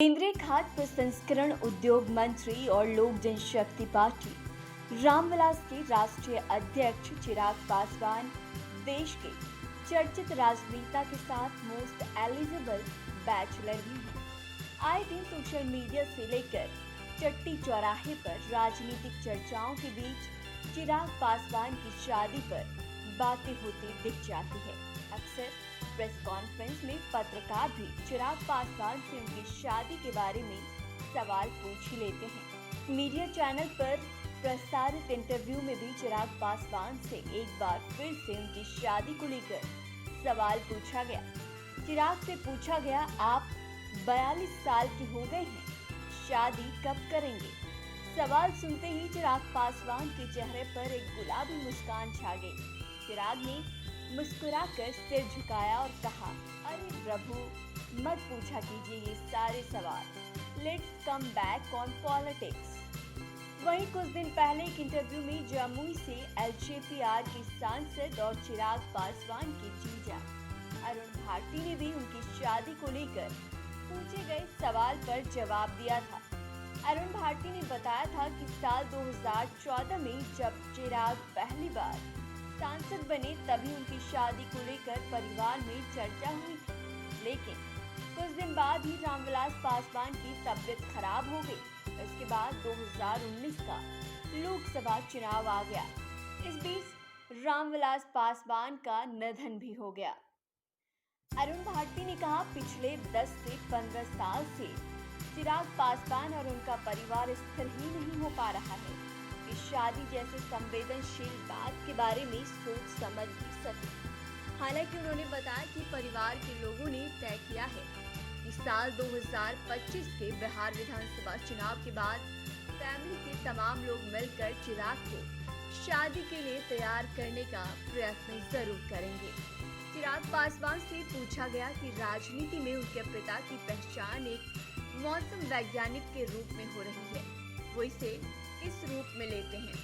केंद्रीय खाद्य प्रसंस्करण उद्योग मंत्री और लोक जनशक्ति पार्टी रामविलास के राष्ट्रीय अध्यक्ष चिराग पासवान देश के चर्चित राजनेता के साथ मोस्ट एलिजिबल बैचलर भी हैं। आए दिन सोशल मीडिया से लेकर चट्टी चौराहे पर राजनीतिक चर्चाओं के बीच चिराग पासवान की शादी पर बातें होती दिख जाती है। अक्सर प्रेस कॉन्फ्रेंस में पत्रकार भी चिराग पासवान से उनकी शादी के बारे में सवाल पूछ ही लेते हैं। मीडिया चैनल पर प्रसारित इंटरव्यू में भी चिराग पासवान से एक बार फिर से उनकी शादी को लेकर सवाल पूछा गया। चिराग से पूछा गया, आप 42 साल के हो गए हैं, शादी कब करेंगे? सवाल सुनते ही चिराग पासवान के चेहरे पर एक गुलाबी मुस्कान छा गई। चिराग ने मुस्कुराकर सिर झुकाया और कहा, अरे प्रभु, मत पूछा कीजिए ये सारे सवाल। Let's come back on politics. वहीं कुछ दिन पहले एक इंटरव्यू में जमुई से एलजेपीआर के सांसद और चिराग पासवान के जीजा अरुण भारती ने भी उनकी शादी को लेकर पूछे गए सवाल पर जवाब दिया था। अरुण भारती ने बताया था कि साल 2014 में जब चिराग पहली बार सांसद बने तभी उनकी शादी को लेकर परिवार में चर्चा हुई थी, लेकिन कुछ दिन बाद ही रामविलास पासवान की तबीयत खराब हो गई। इसके बाद 2019 का लोकसभा चुनाव आ गया। इस बीच रामविलास पासवान का निधन भी हो गया। अरुण भारती ने कहा, पिछले 10 से 15 साल से चिराग पासवान और उनका परिवार स्थिर ही नहीं हो पा रहा है। इस शादी जैसे संवेदनशील बात के बारे में सोच समझ भी सके। हालांकि उन्होंने बताया कि परिवार के लोगों ने तय किया है कि साल 2025 के बिहार विधानसभा चुनाव के बाद फैमिली के तमाम लोग मिलकर चिराग को शादी के लिए तैयार करने का प्रयत्न जरूर करेंगे। चिराग पासवान से पूछा गया कि राजनीति में उनके पिता की पहचान एक मौसम वैज्ञानिक के रूप में हो रही है, वो इसे किस रूप में लेते हैं?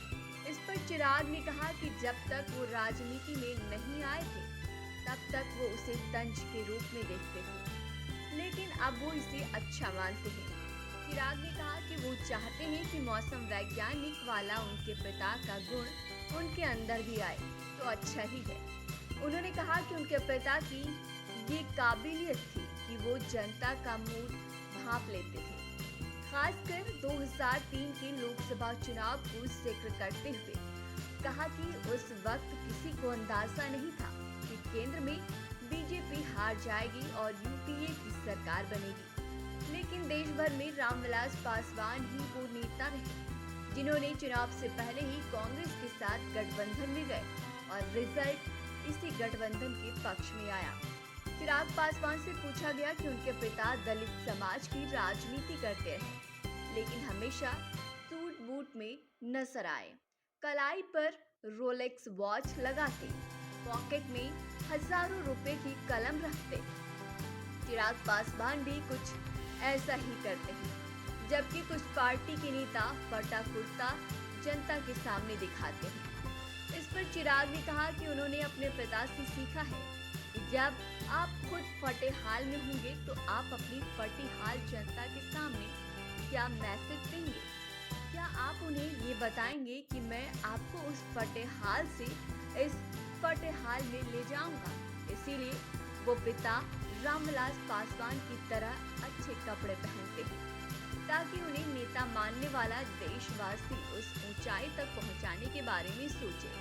इस पर चिराग ने कहा कि जब तक वो राजनीति में नहीं आए थे तब तक वो उसे तंज के रूप में देखते थे, लेकिन अब वो इसे अच्छा मानते हैं। चिराग ने कहा कि वो चाहते हैं कि मौसम वैज्ञानिक वाला उनके पिता का गुण उनके अंदर भी आए तो अच्छा ही है। उन्होंने कहा कि उनके पिता की ये काबिलियत थी कि वो जनता का मूड भांप लेते थे। खासकर 2003 के लोकसभा चुनाव को जिक्र करते हुए कहा कि उस वक्त किसी को अंदाजा नहीं था कि केंद्र में बीजेपी हार जाएगी और यूपीए की सरकार बनेगी, लेकिन देश भर में रामविलास पासवान ही वो नेता रहे जिन्होंने चुनाव से पहले ही कांग्रेस के साथ गठबंधन में गए और रिजल्ट इसी गठबंधन के पक्ष में आया। चिराग पासवान से पूछा गया कि उनके पिता दलित समाज की राजनीति करते रहे, लेकिन हमेशा सूट बूट में नजर आए, कलाई पर रोलेक्स वॉच लगाते, पॉकेट में हजारों रुपए की कलम रखते। चिराग पासवान भी कुछ ऐसा ही करते हैं, जबकि कुछ पार्टी के नेता फटा कुर्ता जनता के सामने दिखाते हैं। इस पर चिराग ने कहा कि उन्होंने अपने पिता से सीखा है कि जब आप खुद फटे हाल में होंगे तो आप अपनी फटी हाल जनता के सामने क्या मैसेज देंगे? क्या आप उन्हें ये बताएंगे कि मैं आपको उस फटे हाल से इस फटे हाल में ले जाऊंगा? इसीलिए वो पिता रामविलास पासवान की तरह अच्छे कपड़े पहनते हैं ताकि उन्हें नेता मानने वाला देशवासी उस ऊंचाई तक पहुंचाने के बारे में सोचे।